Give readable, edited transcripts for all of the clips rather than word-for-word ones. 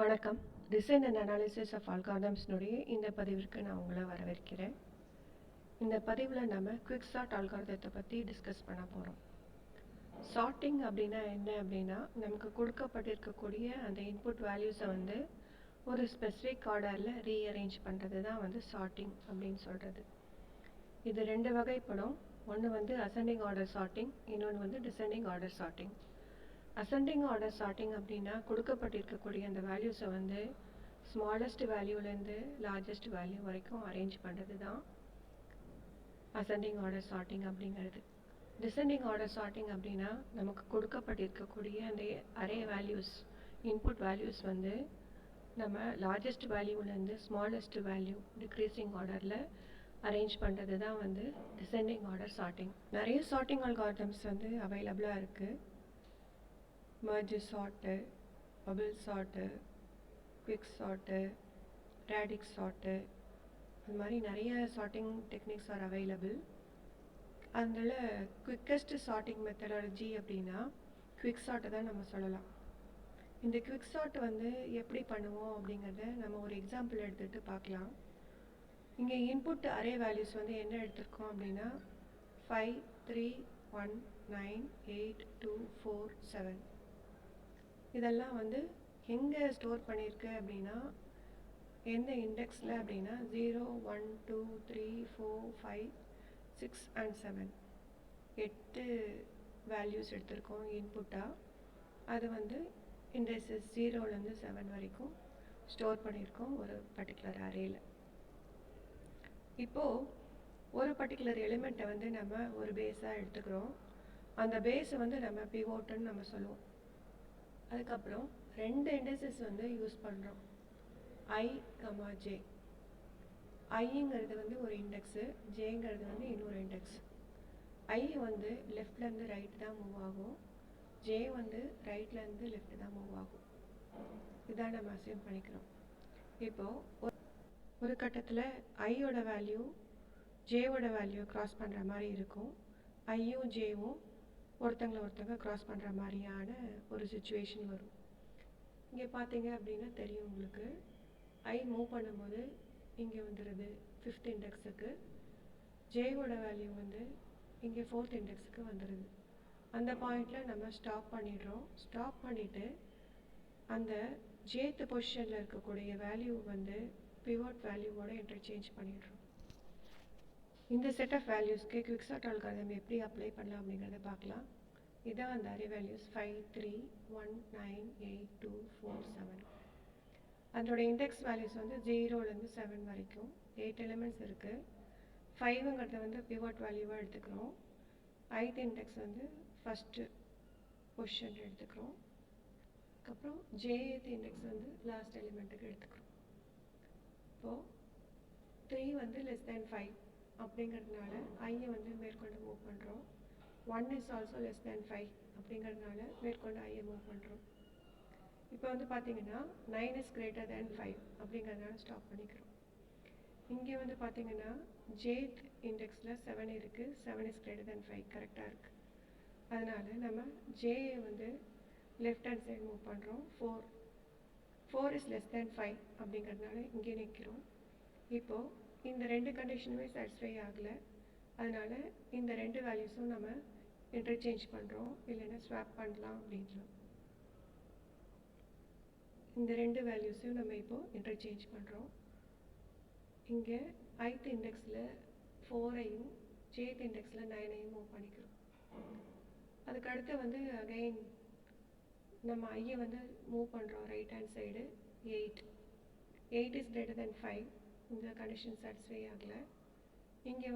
வணக்கம். Design and analysis of அல்காரிதம்ஸ்னுடைய இந்த பதிவிற்கு நான் உங்களை வரவேற்கிறேன். இந்த பதிவில் நம்ம குவிக் சார்ட் அல்காரிதத்தை பற்றி டிஸ்கஸ் பண்ண போகிறோம். சார்ட்டிங் அப்படின்னா என்ன அப்படின்னா, நமக்கு கொடுக்கப்பட்டிருக்கக்கூடிய அந்த இன்புட் வேல்யூஸை ஒரு ஸ்பெசிஃபிக் ஆர்டரில் ரீஅரேஞ்ச் பண்ணுறது தான் சார்ட்டிங் அப்படின்னு சொல்கிறது. இது ரெண்டு வகைப்படும். ஒன்று அசெண்டிங் ஆர்டர் சார்ட்டிங், இன்னொன்று descending order sorting. Ascending order sorting அப்படின்னா, கொடுக்கப்பட்டிருக்கக்கூடிய அந்த வேல்யூஸை ஸ்மாலஸ்ட் வேல்யூலேருந்து லார்ஜஸ்ட் வேல்யூ வரைக்கும் அரேஞ்ச் பண்ணுறது தான் அசெண்டிங் ஆர்டர் சார்ட்டிங் அப்படிங்கிறது. டிசெண்டிங் ஆர்டர் சார்ட்டிங் அப்படின்னா, நமக்கு கொடுக்கப்பட்டிருக்கக்கூடிய அந்த அரே வேல்யூஸ், இன்புட் வேல்யூஸ் நம்ம லார்ஜஸ்ட் வேல்யூலேருந்து ஸ்மாலஸ்ட் வேல்யூ டிக்ரீசிங் ஆர்டரில் அரேஞ்ச் பண்ணுறது தான் டிசெண்டிங் ஆர்டர் சார்ட்டிங். நிறைய சார்ட்டிங் அல்காரிதம்ஸ் அவைலபிளாக இருக்குது. merge sort, bubble sort, quick sort, radix sort, அது மாதிரி நிறைய சார்ட்டிங் டெக்னிக்ஸ் ஆர் அவைலபிள். அதில் குவிக்கஸ்ட் சார்ட்டிங் மெத்தடாலஜி அப்படின்னா குவிக் சார்ட்டை தான் நம்ம சொல்லலாம். இந்த குவிக் சார்ட் எப்படி பண்ணுவோம் அப்படிங்கிறத நம்ம ஒரு எக்ஸாம்பிள் எடுத்துகிட்டு பார்க்கலாம். இங்கே இன்புட் அரே வேல்யூஸ் என்ன எடுத்திருக்கோம் அப்படின்னா 5, 3, 1, 9, 8, 2, 4, 7. இதெல்லாம் எங்கே ஸ்டோர் பண்ணியிருக்கு அப்படின்னா, எந்த இண்டெக்ஸில் அப்படின்னா 0, 1, 2, 3, 4, 5, 6 and 7 8 வேல்யூஸ் எடுத்திருக்கோம் இன்புட்டாக. அது இண்டெக்ஸஸ் 0லேருந்து 7 வரைக்கும் ஸ்டோர் பண்ணியிருக்கோம் ஒரு பர்டிகுலர் அரேயில். இப்போது ஒரு பர்டிகுலர் எலிமெண்ட்டை நம்ம ஒரு பேஸாக எடுத்துக்கிறோம். அந்த பேஸை நம்ம பிவோட்டுன்னு நம்ம சொல்லுவோம். அதுக்கப்புறம் ரெண்டு இண்டெக்ஸஸ் யூஸ் பண்ணுறோம், I, J. ஐங்கிறது ஒரு இண்டெக்ஸு, ஜேங்கிறது இன்னொரு இண்டெக்ஸ். I லெஃப்ட்லேருந்து ரைட் தான் மூவ் ஆகும், ஜே ரைட்லேருந்து லெஃப்ட் தான் மூவ் ஆகும். இதான் நம்ம அசியூம் பண்ணிக்கிறோம். இப்போது ஒரு கட்டத்தில் ஐயோட வேல்யூ ஜேவோட வேல்யூ க்ராஸ் பண்ணுற மாதிரி இருக்கும். ஐயும் ஜேவும் ஒருத்தங்க க்ராஸ் பண்ணுற மாதிரியான ஒரு சுச்சுவேஷன் வரும். இங்கே பார்த்தீங்க அப்படின்னா தெரியும் உங்களுக்கு, ஐ மூவ் பண்ணும்போது இங்கே வந்துடுது 5th இண்டெக்ஸுக்கு, ஜேவோட வேல்யூ இங்கே 4th இண்டெக்ஸுக்கு வந்துடுது. அந்த பாயிண்டில் நம்ம ஸ்டாப் பண்ணிடுறோம். ஸ்டாப் பண்ணிவிட்டு அந்த ஜேத் பொசிஷனில் இருக்கக்கூடிய வேல்யூ பிவோட் வேல்யூவோட இன்டர்சேஞ்ச் பண்ணிடுறோம். இந்த செட் ஆஃப் வேல்யூஸ்க்கு குவிக் சார்ட் அல்காரிதம் எப்படி அப்ளை பண்ணலாம் அப்படிங்கிறத பார்க்கலாம். இதான் அந்த அரே வேல்யூஸ் 5, 3, 1, 9, 8, 2, 4, 7. அதோட இண்டெக்ஸ் வேல்யூஸ் 0லேருந்து 7 வரைக்கும் 8 எலிமெண்ட்ஸ் இருக்குது. 5ங்கிறத பிவோட் வேல்யூவாக எடுத்துக்கிறோம். ith இண்டெக்ஸ் ஃபஸ்ட்டு பொசிஷன் எடுத்துக்கிறோம். அதுக்கப்புறம் jth இண்டெக்ஸ் லாஸ்ட் எலிமெண்ட்டுக்கு எடுத்துக்கிறோம். இப்போது 3 லெஸ் தேன் 5 அப்படிங்கிறதுனால ஐயை மேற்கொண்டு மூவ் பண்ணுறோம். 1 இஸ் ஆல்சோ லெஸ் தேன் 5 அப்படிங்கிறதுனால மேற்கொண்டு ஐயை மூவ் பண்ணுறோம். இப்போ பார்த்தீங்கன்னா 9 இஸ் கிரேட்டர் தேன் 5 அப்படிங்கிறதுனால ஸ்டாப் பண்ணிக்கிறோம். இங்கே பார்த்தீங்கன்னா ஜேத் இண்டெக்ஸில் 7 இருக்குது, 7 இஸ் கிரேட்டர் தேன் 5 கரெக்டாக இருக்குது. அதனால் நம்ம ஜேயை லெஃப்ட் ஹேண்ட் சைடு மூவ் பண்ணுறோம். 4 இஸ் லெஸ் தேன் 5 அப்படிங்கிறதுனால இங்கே நிற்கிறோம். இப்போது இந்த ரெண்டு கண்டிஷனுமே சாட்டிஸ்ஃபை ஆகலை. அதனால் இந்த ரெண்டு வேல்யூஸும் நம்ம இன்டர்சேஞ்ச் பண்ணுறோம், இல்லைன்னா ஸ்வாப் பண்ணலாம் அப்படின்றோம். இந்த ரெண்டு வேல்யூஸையும் நம்ம இப்போது இன்டர்சேஞ்ச் பண்ணுறோம். இங்கே ith இண்டெக்ஸில் 4ஐயும் jth இண்டெக்ஸில் 9ஐயும் மூவ் பண்ணிக்கிறோம். அதுக்கடுத்து அகைன் நம்ம ஐயை மூவ் பண்ணுறோம் right hand side. 8 is greater than 5, இந்த கண்டிஷன் சாட்டிஸ்ஃபை ஆகலை. இங்கே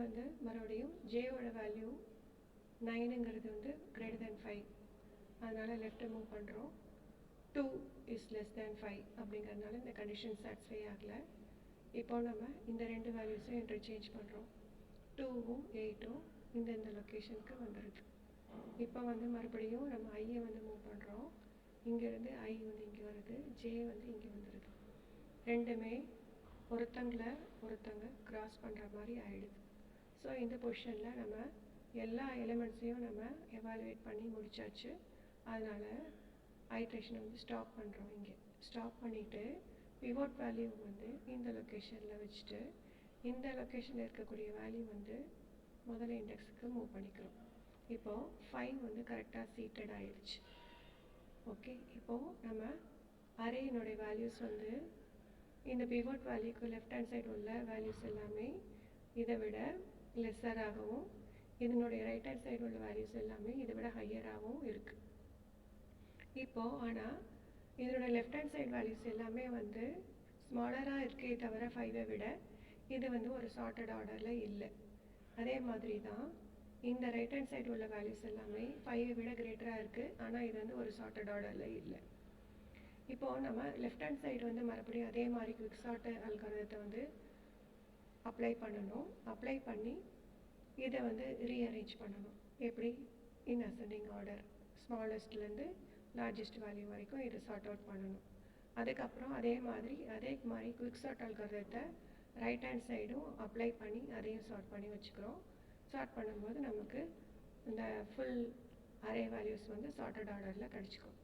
மறுபடியும் ஜேவோட வேல்யூ 9ங்கிறது கிரேட்டர் தேன் 5, அதனால் லெஃப்ட்டை மூவ் பண்ணுறோம். 2 இஸ் லெஸ் தேன் 5 அப்படிங்கிறதுனால இந்த கண்டிஷன் சாட்டிஸ்ஃபை ஆகலை. இப்போ நம்ம இந்த ரெண்டு வேல்யூஸையும் இன்டர்சேஞ்ச் பண்ணுறோம். 2வும் 8ம் இந்த லொக்கேஷனுக்கு வந்துடுது. இப்போ மறுபடியும் நம்ம ஐயை மூவ் பண்ணுறோம். இங்கேருந்து ஐ இங்கே வருது, ஜே இங்கே வந்துடுது. ரெண்டுமே ஒருத்தங்க கிராஸ் பண்ணுற மாதிரி ஆகிடுது. ஸோ இந்த பொசிஷனில் நம்ம எல்லா எலிமெண்ட்ஸையும் நம்ம எவாலுவேட் பண்ணி முடித்தாச்சு. அதனால் ஐட்ரேஷனை வந்து ஸ்டாப் பண்ணுறோம். இங்கே ஸ்டாப் பண்ணிவிட்டு பிவோட் வேல்யூ வந்து இந்த லொக்கேஷனில் வச்சுட்டு இந்த லொக்கேஷனில் இருக்கக்கூடிய வேல்யூ வந்து முதல் இண்டெக்ஸுக்கு மூவ் பண்ணிக்கிறோம். இப்போது 5 வந்து கரெக்டாக சீட்டட் ஆயிடுச்சு. ஓகே, இப்போது நம்ம அரேயினுடைய வேல்யூஸ் வந்து இந்த பிவோட் வேல்யூக்கு லெஃப்ட் ஹேண்ட் சைடு உள்ள வேல்யூஸ் எல்லாமே இதை விட லெஸ்ஸராகவும் இதனுடைய ரைட் ஹேண்ட் சைடு உள்ள வேல்யூஸ் எல்லாமே இதை விட ஹையராகவும் இருக்குது. இப்போது ஆனால் இதனோட லெஃப்ட் ஹேண்ட் சைடு வேல்யூஸ் எல்லாமே வந்து ஸ்மாலராக இருக்கே தவிர 5ஐ விட இது வந்து ஒரு சார்ட்டட் ஆர்டரில் இல்லை. அதே மாதிரி தான் இந்த ரைட் ஹேண்ட் சைடு உள்ள வேல்யூஸ் எல்லாமே 5ஐ விட கிரேட்டராக இருக்குது, ஆனால் இது வந்து ஒரு சார்ட்டட் ஆர்டரில் இல்லை. இப்போது நம்ம லெஃப்ட் ஹேண்ட் சைடு வந்து மறுபடியும் அதே மாதிரி குவிக் சார்ட் அல்காரிதத்தை வந்து அப்ளை பண்ணணும். அப்ளை பண்ணி இதை வந்து ரீஅரேஞ்ச் பண்ணணும். எப்படி? இன் அசெண்டிங் ஆர்டர், ஸ்மாலஸ்ட்லேருந்து லார்ஜஸ்ட் வேல்யூ வரைக்கும் இதை சார்ட் அவுட் பண்ணணும். அதுக்கப்புறம் அதே மாதிரி குவிக் சார்ட் அல்காரிதத்தை ரைட் ஹேண்ட் சைடும் அப்ளை பண்ணி அதையும் சார்ட் பண்ணி வச்சுக்கிறோம். சார்ட் பண்ணும்போது நமக்கு இந்த ஃபுல் அரே வேல்யூஸ் வந்து சார்ட்டட் ஆர்டரில் கிடச்சிக்கும்.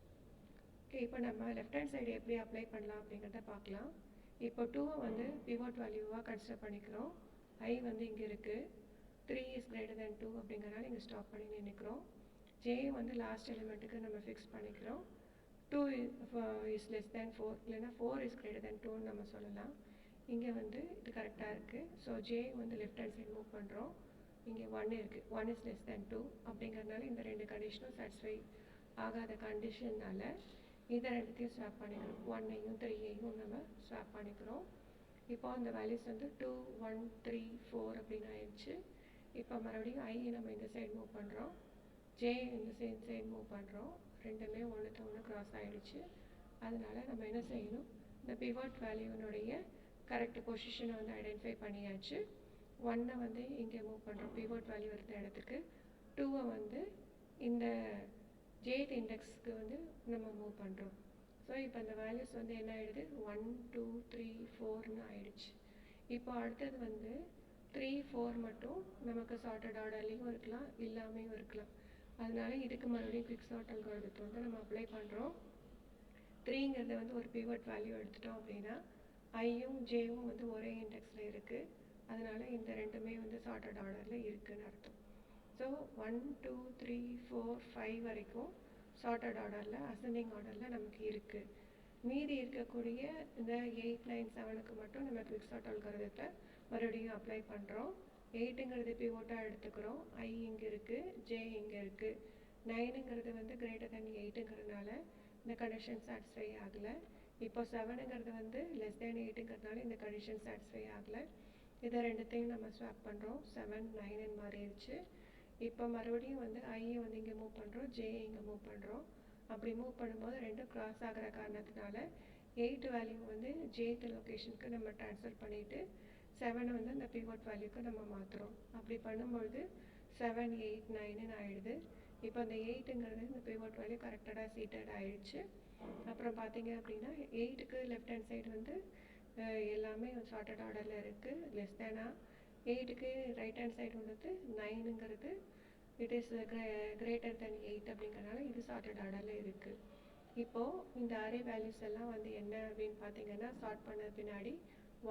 ஓகே, இப்போ நம்ம லெஃப்ட் ஹேண்ட் சைடு எப்படி அப்ளை பண்ணலாம் அப்படிங்கிறத பார்க்கலாம். இப்போ 2 வந்து பிவோட் வேல்யூவாக கன்சிடர் பண்ணிக்கிறோம். ஐ வந்து இங்கே இருக்குது, 3 இஸ் கிரேட்டர் தென் 2 அப்படிங்கிறனால இங்கே ஸ்டாப் பண்ணி நினைக்கிறோம். ஜே வந்து லாஸ்ட் எலிமெண்ட்டுக்கு நம்ம ஃபிக்ஸ் பண்ணிக்கிறோம். 2 இஸ் லெஸ் தேன் 4, இல்லைன்னா 4 இஸ் கிரேட்டர் தென் 2ன்னு நம்ம சொல்லலாம். இங்கே வந்து இது கரெக்டாக இருக்குது. ஸோ ஜே வந்து லெஃப்ட் ஹேண்ட் சைடு மூவ் பண்ணுறோம். இங்கே 1 இருக்குது, 1 இஸ் லெஸ் தேன் 2 அப்படிங்கிறதுனால இந்த 2 கண்டிஷனும் சாட்டிஸ்ஃபை ஆகாத கண்டிஷன்னால இதை ரெண்டுத்தையும் ஸ்வாப் பண்ணிக்கிறோம். 1ஐயும் 3ஐயும் நம்ம ஸ்வாப் பண்ணிக்கிறோம். இப்போ அந்த வேல்யூஸ் வந்து 2, 1, 3, 4 அப்படின்னு ஆயிடுச்சு. இப்போ மறுபடியும் ஐ நம்ம இந்த சைடு மூவ் பண்ணுறோம், ஜே இந்த சைடு மூவ் பண்ணுறோம். ரெண்டுமே ஒன்றுத்த ஒன்று கிராஸ் ஆகிடுச்சு. அதனால் நம்ம என்ன செய்யணும், இந்த பிவோட் வேல்யூனுடைய கரெக்ட் பொசிஷனை வந்து ஐடென்டிஃபை பண்ணியாச்சு. 1ஐ வந்து இங்கே மூவ் பண்ணுறோம் பிவோட் வேல்யூ இருந்த இடத்துக்கு. 2ஐ வந்து இந்த ஜேத் இண்டெக்ஸ்க்கு வந்து நம்ம மூவ் பண்ணுறோம். ஸோ இப்போ இந்த வேல்யூஸ் வந்து என்ன ஆகிடுது, 1, 2, 3, 4ன்னு ஆயிடுச்சு. இப்போ அடுத்தது வந்து 3, 4 மட்டும் நமக்கு சார்ட்டட் ஆர்டர்லேயும் இருக்கலாம், இல்லாமையும் இருக்கலாம். அதனால இதுக்கு மறுபடியும் குவிக் சார்ட் அல்காரிதத்தை வந்து நம்ம அப்ளை பண்ணுறோம். 3ங்கிறத வந்து ஒரு பிவோட் வேல்யூ எடுத்துட்டோம் அப்படின்னா ஐயும் ஜேவும் வந்து ஒரே இண்டெக்ஸில் இருக்குது. அதனால் இந்த ரெண்டுமே வந்து சார்ட்டட் ஆர்டரில் இருக்குதுன்னு அர்த்தம். ஸோ 1, 2, 3, 4, 5 வரைக்கும் சார்ட்டட் ஆர்டரில் அசெண்டிங் ஆர்டரில் நமக்கு இருக்குது. மீதி இருக்கக்கூடிய இந்த 8, 9, 7க்கு மட்டும் நம்ம குவிக் சார்ட் அல்காரிதத்தை மறுபடியும் அப்ளை பண்ணுறோம். 8ங்கிறது பிவோட்டாக எடுத்துக்கிறோம். ஐ இங்கே இருக்குது, ஜே இங்கே இருக்குது. 9ங்கிறது வந்து கிரேட்டர் தென் 8ங்கிறதுனால இந்த கண்டிஷன் சாட்டிஸ்ஃபை ஆகலை. இப்போ 7ங்கிறது வந்து லெஸ் தேன் 8ங்கிறதுனால இந்த கண்டிஷன் சாட்டிஸ்ஃபை ஆகலை. இதை ரெண்டுத்தையும் நம்ம ஸ்வாப் பண்ணுறோம். 7, 9ன்னு மாறிடுச்சு. இப்போ மறுபடியும் வந்து ஐயை வந்து இங்கே மூவ் பண்ணுறோம், ஜே இங்கே மூவ் பண்ணுறோம். அப்படி மூவ் பண்ணும்போது ரெண்டும் கிராஸ் ஆகிற காரணத்தினால 8 வேல்யூ வந்து ஜேத் லொக்கேஷனுக்கு நம்ம ட்ரான்ஸ்ஃபர் பண்ணிவிட்டு 7 வந்து இந்த பிவோட் வேல்யூக்கு நம்ம மாற்றுறோம். அப்படி பண்ணும்பொழுது 7, 8, 9ன்னு ஆகிடுது. இப்போ இந்த 8ங்கிறது இந்த பிவோட் வேல்யூ கரெக்டாக சீட்டட் ஆகிடுச்சு. அப்புறம் பார்த்தீங்க அப்படின்னா 8க்கு லெஃப்ட் ஹேண்ட் சைடு வந்து எல்லாமே சார்ட்டட் ஆர்டரில் இருக்குது. லெஸ் தேனாக 8க்கு ரைட் ஹேண்ட் சைடு உள்ளது 9ங்கிறது இட் இஸ் கிரேட்டர் தென் 8 அப்படிங்கிறனால இது சார்ட்டட் ஆர்டரில் இருக்குது. இப்போது இந்த அரே வேல்யூஸ் எல்லாம் வந்து என்ன அப்படின்னு பார்த்தீங்கன்னா சார்ட் பண்ண பின்னாடி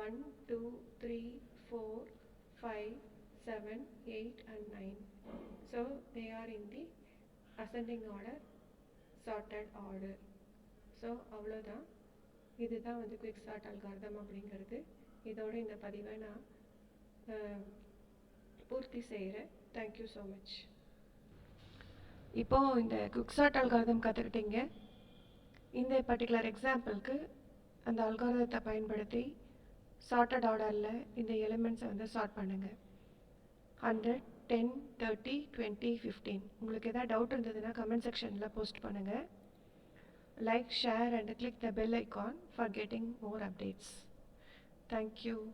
1, 2, 3, 4, 5, 7, 8 and 9. So they are in the ascending order, sorted order. So அவ்வளோதான். இதுதான் வந்து குவிக் சார்ட் அல்காரிதம் அப்படிங்கிறது. இதோட இந்த பதிவை நான் பூர்த்தி செய்கிறேன். Thank you so much. இப்போது இந்த குவிக் சார்ட் அல்காரிதம் கற்றுக்கிட்டீங்க. இந்த பர்டிகுலர் எக்ஸாம்பிளுக்கு அந்த அல்காரிதத்தை பயன்படுத்தி சார்ட்டட் ஆர்டரில் இந்த எலிமெண்ட்ஸை வந்து சார்ட் பண்ணுங்கள். 100, 10, 30, 20, 15. உங்களுக்கு எதாவது டவுட் இருந்ததுன்னா கமெண்ட் செக்ஷனில் போஸ்ட் பண்ணுங்கள். Like, share and click the bell icon for getting more updates. Thank you.